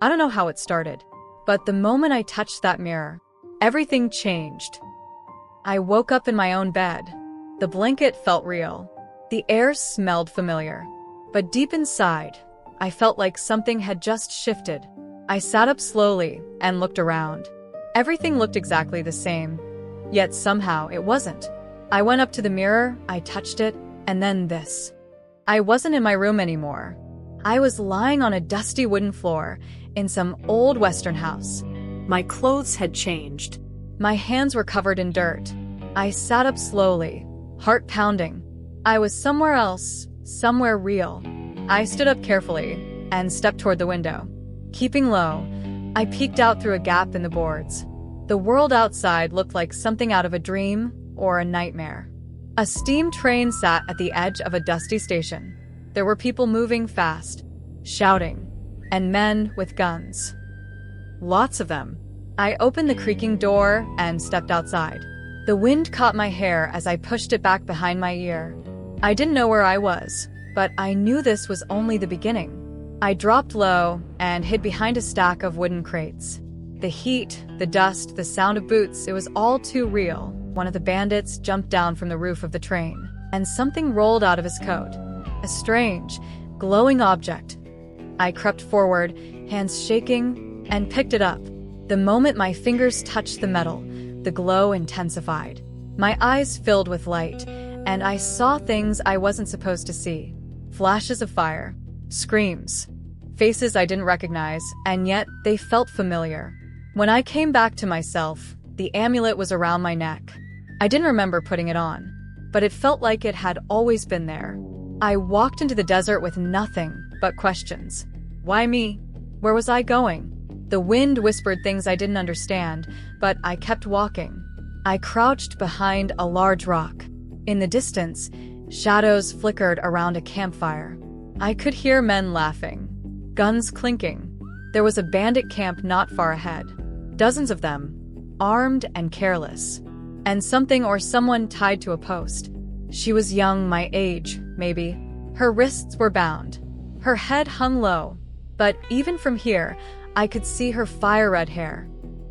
I don't know how it started, but the moment I touched that mirror, everything changed. I woke up in my own bed. The blanket felt real. The air smelled familiar. But deep inside, I felt like something had just shifted. I sat up slowly and looked around. Everything looked exactly the same, yet somehow it wasn't. I went up to the mirror, I touched it, and then this. I wasn't in my room anymore. I was lying on a dusty wooden floor in some old Western house. My clothes had changed. My hands were covered in dirt. I sat up slowly, heart pounding. I was somewhere else, somewhere real. I stood up carefully and stepped toward the window. Keeping low, I peeked out through a gap in the boards. The world outside looked like something out of a dream or a nightmare. A steam train sat at the edge of a dusty station. There were people moving fast, shouting, and men with guns. Lots of them. I opened the creaking door and stepped outside. The wind caught my hair as I pushed it back behind my ear. I didn't know where I was, but I knew this was only the beginning. I dropped low and hid behind a stack of wooden crates. The heat, the dust, the sound of boots, it was all too real. One of the bandits jumped down from the roof of the train, and something rolled out of his coat. A strange, glowing object. I crept forward, hands shaking, and picked it up. The moment my fingers touched the metal, the glow intensified. My eyes filled with light, and I saw things I wasn't supposed to see. Flashes of fire, screams, faces I didn't recognize, and yet they felt familiar. When I came back to myself, the amulet was around my neck. I didn't remember putting it on, but it felt like it had always been there. I walked into the desert with nothing but questions. Why me? Where was I going? The wind whispered things I didn't understand, but I kept walking. I crouched behind a large rock. In the distance, shadows flickered around a campfire. I could hear men laughing, guns clinking. There was a bandit camp not far ahead. Dozens of them, armed and careless. And something or someone tied to a post. She was young, my age, maybe. Her wrists were bound. Her head hung low. But even from here, I could see her fire-red hair.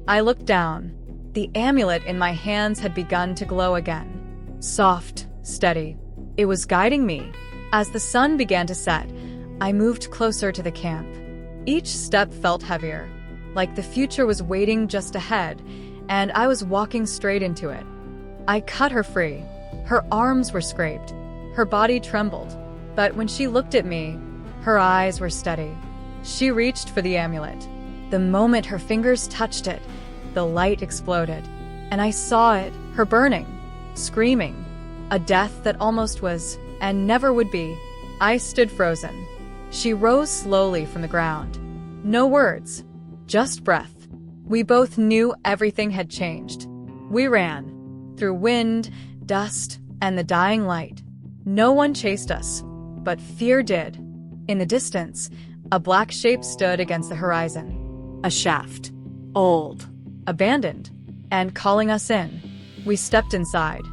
I looked down. The amulet in my hands had begun to glow again. Soft, steady. It was guiding me. As the sun began to set, I moved closer to the camp. Each step felt heavier, like the future was waiting just ahead, and I was walking straight into it. I cut her free. Her arms were scraped. Her body trembled. But when she looked at me, her eyes were steady. She reached for the amulet. The moment her fingers touched it, the light exploded. And I saw it, her burning, screaming. A death that almost was, and never would be. I stood frozen. She rose slowly from the ground. No words, just breath. We both knew everything had changed. We ran, through wind, dust, and the dying light. No one chased us, but fear did. In the distance, a black shape stood against the horizon. A shaft. Old. Abandoned. And calling us in. We stepped inside.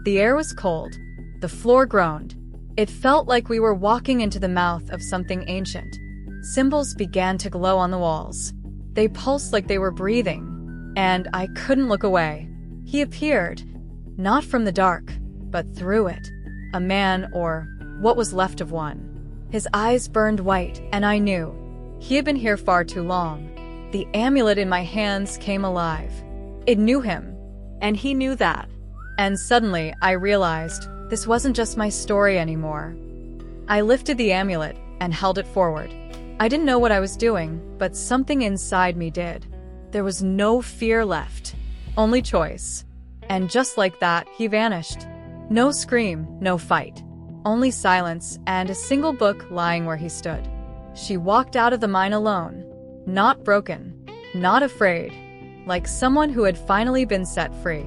The air was cold. The floor groaned. It felt like we were walking into the mouth of something ancient. Symbols began to glow on the walls. They pulsed like they were breathing, and I couldn't look away. He appeared, not from the dark, but through it. A man, or what was left of one. His eyes burned white, and I knew. He had been here far too long. The amulet in my hands came alive. It knew him, and he knew that. And suddenly, I realized this wasn't just my story anymore. I lifted the amulet and held it forward. I didn't know what I was doing, but something inside me did. There was no fear left, only choice. And just like that, he vanished. No scream, no fight. Only silence and a single book lying where he stood. She walked out of the mine alone, not broken, not afraid, like someone who had finally been set free.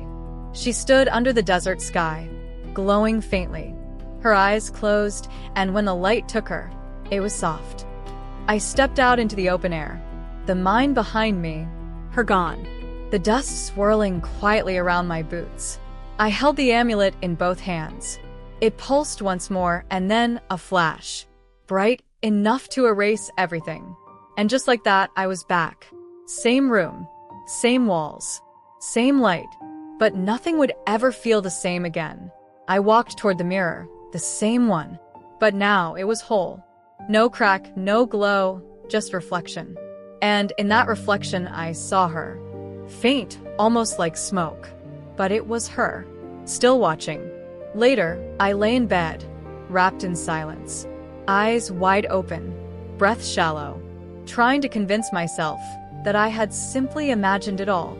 She stood under the desert sky, glowing faintly. Her eyes closed, and when the light took her, it was soft. I stepped out into the open air. The mine behind me, her gone. The dust swirling quietly around my boots. I held the amulet in both hands. It pulsed once more, and then a flash. Bright enough to erase everything. And just like that, I was back. Same room, same walls, same light, but nothing would ever feel the same again. I walked toward the mirror, the same one, but now it was whole. No crack, no glow, just reflection. And in that reflection, I saw her. Faint, almost like smoke. But it was her, still watching. Later, I lay in bed, wrapped in silence, eyes wide open, breath shallow, trying to convince myself that I had simply imagined it all.